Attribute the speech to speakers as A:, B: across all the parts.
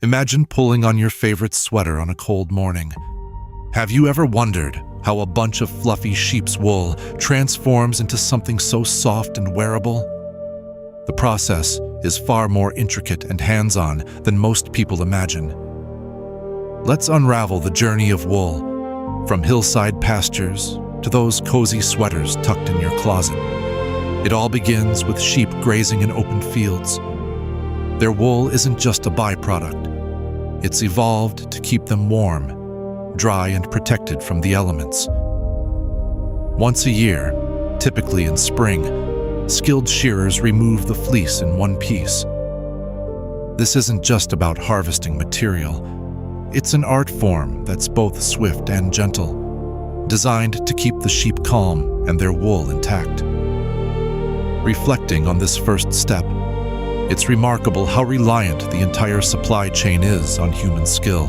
A: Imagine pulling on your favorite sweater on a cold morning. Have you ever wondered how a bunch of fluffy sheep's wool transforms into something so soft and wearable? The process is far more intricate and hands-on than most people imagine. Let's unravel the journey of wool, from hillside pastures to those cozy sweaters tucked in your closet. It all begins with sheep grazing in open fields. Their wool isn't just a byproduct. It's evolved to keep them warm, dry, and protected from the elements. Once a year, typically in spring, skilled shearers remove the fleece in one piece. This isn't just about harvesting material. It's an art form that's both swift and gentle, designed to keep the sheep calm and their wool intact. Reflecting on this first step, it's remarkable how reliant the entire supply chain is on human skill.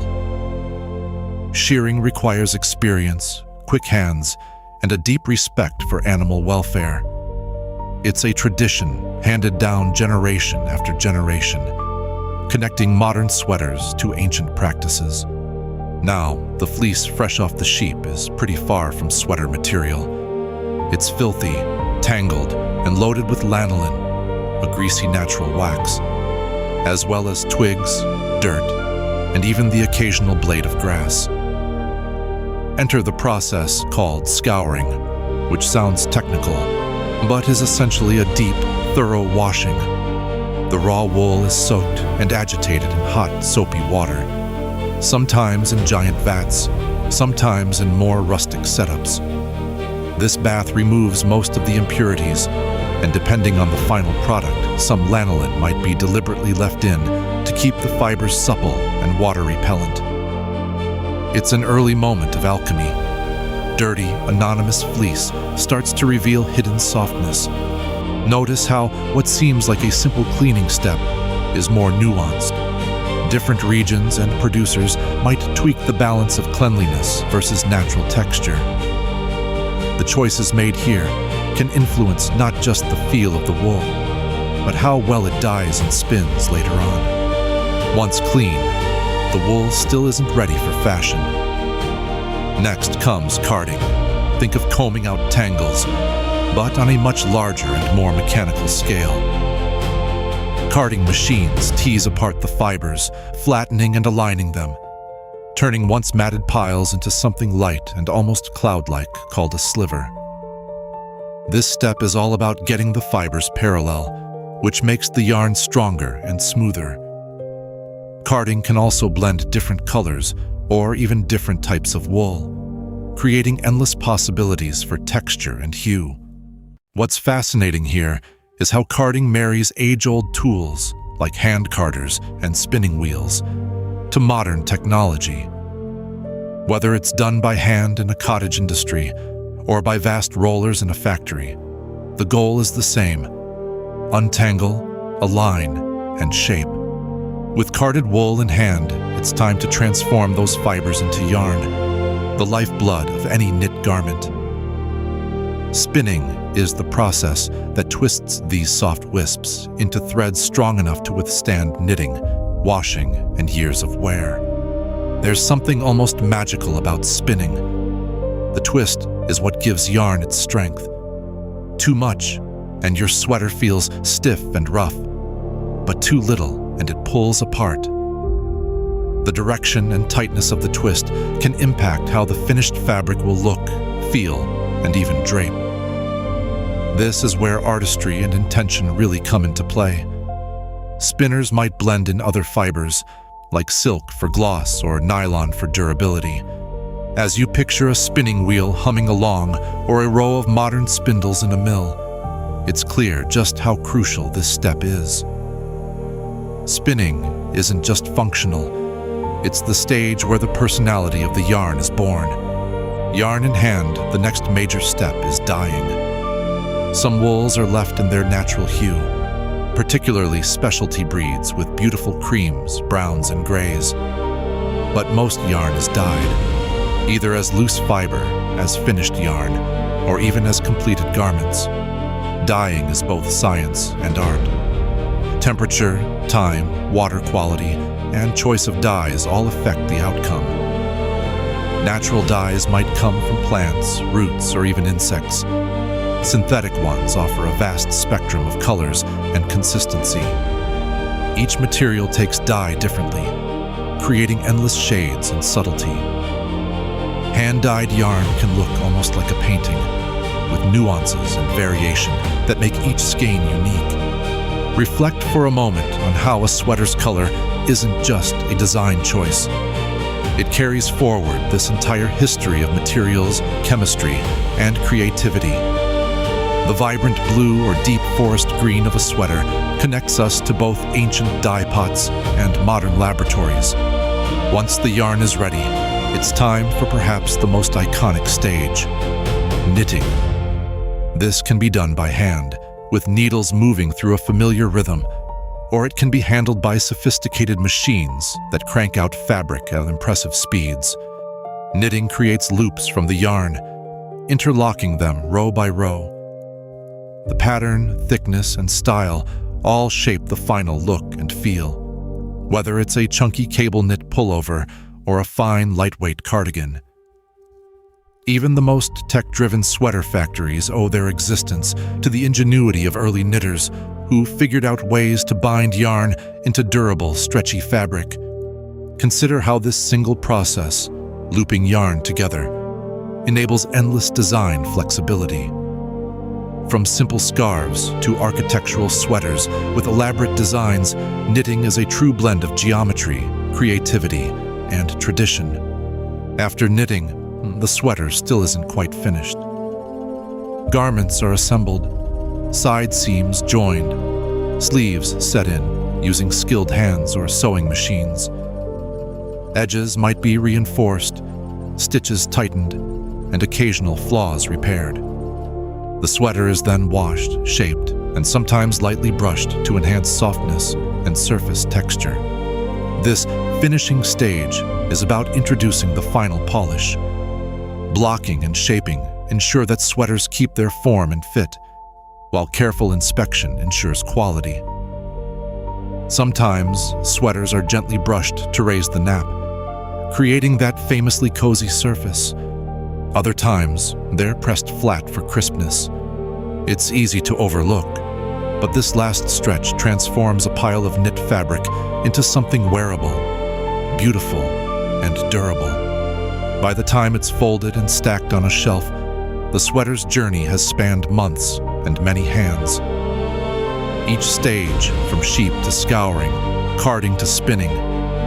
A: Shearing requires experience, quick hands, and a deep respect for animal welfare. It's a tradition handed down generation after generation, connecting modern sweaters to ancient practices. Now, the fleece fresh off the sheep is pretty far from sweater material. It's filthy, tangled, and loaded with lanolin, a greasy natural wax, as well as twigs, dirt, and even the occasional blade of grass. Enter the process called scouring, which sounds technical, but is essentially a deep, thorough washing. The raw wool is soaked and agitated in hot, soapy water, sometimes in giant vats, sometimes in more rustic setups. This bath removes most of the impurities, and depending on the final product, some lanolin might be deliberately left in to keep the fibers supple and water repellent. It's an early moment of alchemy. Dirty, anonymous fleece starts to reveal hidden softness. Notice how what seems like a simple cleaning step is more nuanced. Different regions and producers might tweak the balance of cleanliness versus natural texture. The choices made here can influence not just the feel of the wool, but how well it dyes and spins later on. Once clean, the wool still isn't ready for fashion. Next comes carding. Think of combing out tangles, but on a much larger and more mechanical scale. Carding machines tease apart the fibers, flattening and aligning them, turning once matted piles into something light and almost cloud-like called a sliver. This step is all about getting the fibers parallel, which makes the yarn stronger and smoother. Carding can also blend different colors or even different types of wool, creating endless possibilities for texture and hue. What's fascinating here is how carding marries age-old tools like hand carders and spinning wheels to modern technology. Whether it's done by hand in a cottage industry or by vast rollers in a factory, the goal is the same: untangle, align, and shape. With carded wool in hand, it's time to transform those fibers into yarn, the lifeblood of any knit garment. Spinning is the process that twists these soft wisps into threads strong enough to withstand knitting, washing, and years of wear. There's something almost magical about spinning. The twist is what gives yarn its strength. Too much, and your sweater feels stiff and rough, but too little, and it pulls apart. The direction and tightness of the twist can impact how the finished fabric will look, feel, and even drape. This is where artistry and intention really come into play. Spinners might blend in other fibers, like silk for gloss or nylon for durability. As you picture a spinning wheel humming along or a row of modern spindles in a mill, it's clear just how crucial this step is. Spinning isn't just functional, it's the stage where the personality of the yarn is born. Yarn in hand, the next major step is dyeing. Some wools are left in their natural hue, particularly specialty breeds with beautiful creams, browns, and grays. But most yarn is dyed, either as loose fiber, as finished yarn, or even as completed garments. Dyeing is both science and art. Temperature, time, water quality, and choice of dyes all affect the outcome. Natural dyes might come from plants, roots, or even insects. Synthetic ones offer a vast spectrum of colors and consistency. Each material takes dye differently, creating endless shades and subtlety. Hand-dyed yarn can look almost like a painting, with nuances and variation that make each skein unique. Reflect for a moment on how a sweater's color isn't just a design choice. It carries forward this entire history of materials, chemistry, and creativity. The vibrant blue or deep forest green of a sweater connects us to both ancient dye pots and modern laboratories. Once the yarn is ready, it's time for perhaps the most iconic stage: knitting. This can be done by hand, with needles moving through a familiar rhythm, or it can be handled by sophisticated machines that crank out fabric at impressive speeds. Knitting creates loops from the yarn, interlocking them row by row. The pattern, thickness, and style all shape the final look and feel, whether it's a chunky cable knit pullover or a fine, lightweight cardigan. Even the most tech-driven sweater factories owe their existence to the ingenuity of early knitters who figured out ways to bind yarn into durable, stretchy fabric. Consider how this single process, looping yarn together, enables endless design flexibility. From simple scarves to architectural sweaters with elaborate designs, knitting is a true blend of geometry, creativity, and tradition. After knitting, the sweater still isn't quite finished. Garments are assembled, side seams joined, sleeves set in using skilled hands or sewing machines. Edges might be reinforced, stitches tightened, and occasional flaws repaired. The sweater is then washed, shaped, and sometimes lightly brushed to enhance softness and surface texture. This finishing stage is about introducing the final polish. Blocking and shaping ensure that sweaters keep their form and fit, while careful inspection ensures quality. Sometimes, sweaters are gently brushed to raise the nap, creating that famously cozy surface. Other times, they're pressed flat for crispness. It's easy to overlook, but this last stretch transforms a pile of knit fabric into something wearable, beautiful, and durable. By the time it's folded and stacked on a shelf, the sweater's journey has spanned months and many hands. Each stage, from sheep to scouring, carding to spinning,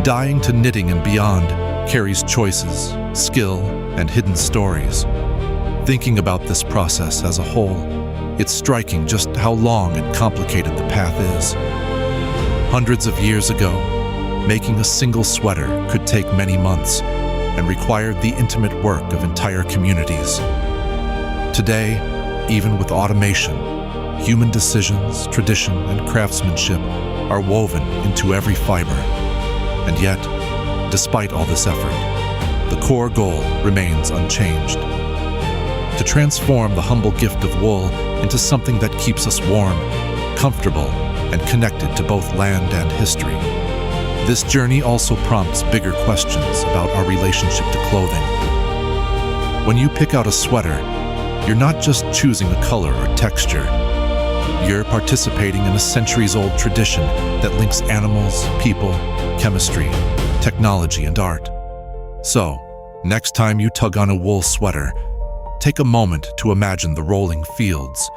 A: dyeing to knitting and beyond, carries choices, skill, and hidden stories. Thinking about this process as a whole, it's striking just how long and complicated the path is. Hundreds of years ago, making a single sweater could take many months and required the intimate work of entire communities. Today, even with automation, human decisions, tradition, and craftsmanship are woven into every fiber. And yet, despite all this effort, the core goal remains unchanged: to transform the humble gift of wool into something that keeps us warm, comfortable, and connected to both land and history. This journey also prompts bigger questions about our relationship to clothing. When you pick out a sweater, you're not just choosing a color or texture. You're participating in a centuries-old tradition that links animals, people, chemistry, technology, and art. So, next time you tug on a wool sweater, take a moment to imagine the rolling fields,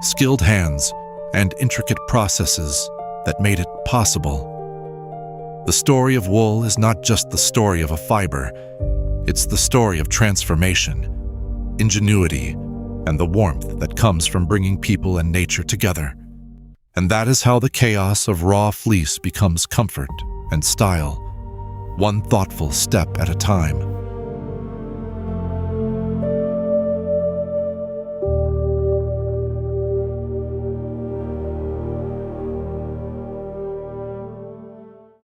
A: skilled hands, and intricate processes that made it possible. The story of wool is not just the story of a fiber, it's the story of transformation, ingenuity, and the warmth that comes from bringing people and nature together. And that is how the chaos of raw fleece becomes comfort and style, one thoughtful step at a time.